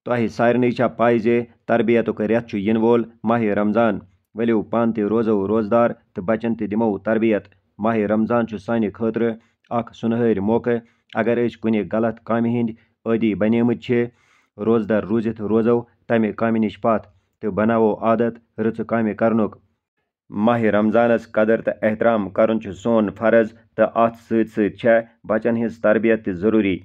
تۄہہِ سارنٕے چھا پاے زِ تربیتُک رٮ۪تھ چھُ یِنہٕ وول ماہِ رمضان۔ ؤلِو پانہٕ تہِ روزو روزدار تہٕ بچن تہِ دِمو تربیت۔ ماہِ رمضان چھُ سانہِ خٲطرٕ اکھ سُنہٕرۍ موقعہٕ۔ اگر أسۍ کُنہِ غلط کامہِ ہٕنٛدۍ عٲدی بنیمٕتۍ چھِ، روزدار روٗزِتھ روزو تمہِ کامہِ نِش پتھ تہٕ بناوو عادت رٕژٕ کامہِ کرنُک۔ ماہِ رمضانس قدر تہٕ احترام کرُن چھُ سون فرض تہٕ اتھ سۭتۍ سۭتۍ چھےٚ بچن ہٕنٛز تربیت تہِ ضروٗری۔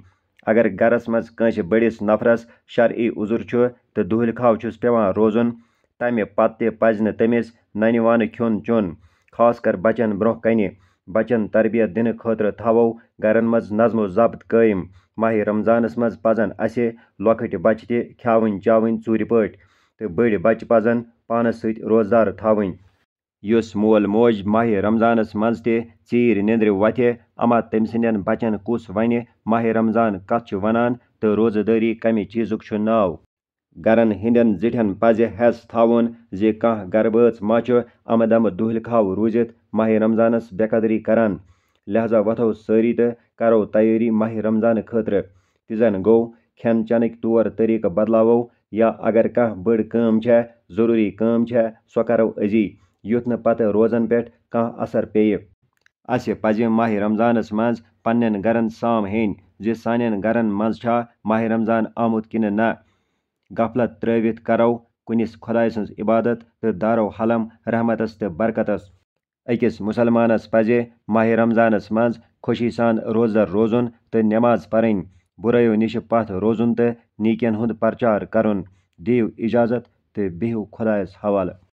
اگر گرس منٛز کٲنٛسہِ بٔڑِس نفرس شرعی عذر چھُ تہٕ دۄہلہِ کھاو چھُس پٮ۪وان روزُن، تمہِ پتہٕ تہِ پزِ نہٕ تٔمِس ننہِ وانہٕ کھیوٚن چیوٚن، خاص کر بچن برٛونٛہہ کنہِ۔ بچن تربیت دِنہٕ خٲطرٕ تھاوو گرن منٛز نظم و ضبط قٲیِم۔ ماہِ رمضانس منٛز پزن اسہِ لۄکٕٹۍ بچہِ تہِ کھیاوٕنۍ چاوٕنۍ ژوٗرِ پٲٹھۍ تہٕ بٔڑۍ بچہِ پزن پانس سۭتۍ روزدار تھاوٕنۍ۔ یُس مول موج ماہِ رمضانس منٛز تہِ ژیٖرۍ نیٚنٛدرِ وتھِ، اما تٔمۍ سٕنٛدٮ۪ن بچن کُس ونہِ ماہِ رمضان کتھ چھُ ونان تہٕ روزٕ دٲری کمہِ چیٖزُک چھُ ناو۔ گرن ہٕنٛدٮ۪ن زِٹھٮ۪ن پزِ حٮ۪س تھاوُن زِ کانٛہہ گرٕ بٲژ ما چھُ امہٕ دمہٕ دۄہلہِ کھاو روٗزِتھ ماہِ رمضانس بے قدری کران۔ لہذا وۄتھو سٲری تہٕ کرو تیٲری ماہِ رمضانہٕ خٲطرٕ۔ تہِ زن گوٚو کھٮ۪ن چٮ۪نٕکۍ طور طریٖقہٕ بدلاوو، یا اگر کانٛہہ بٔڑ کٲم چھےٚ، ضروٗری کٲم چھےٚ، سۄ کرو أزی، یُتھ نہٕ پتہٕ روزن پٮ۪ٹھ کانٛہہ اثر پیٚیہِ۔ اسہِ پزِ ماہِ رمضانس منٛز پننٮ۪ن گرن سام ہیٚنۍ زِ سانٮ۪ن گرن منٛز چھا ماہِ رمضان آمُت کِنہٕ نہ۔ غفلت ترٲوِتھ کرو کُنِس خۄداے سٕنٛز عبادت تہٕ دارو حلم رحمتس تہٕ برکتس۔ أکِس مُسلمانس پزِ ماہِ رمضانس منٛز خوشی سان روزدر روزُن تہٕ نٮ۪ماز پرٕنۍ، بُرٲیو نِشہِ پتھ روزُن تہٕ نیٖکین ہُنٛد پرچار کرُن۔ دِیِو اِجازت تہٕ بِہِو خۄدایس حوالہٕ۔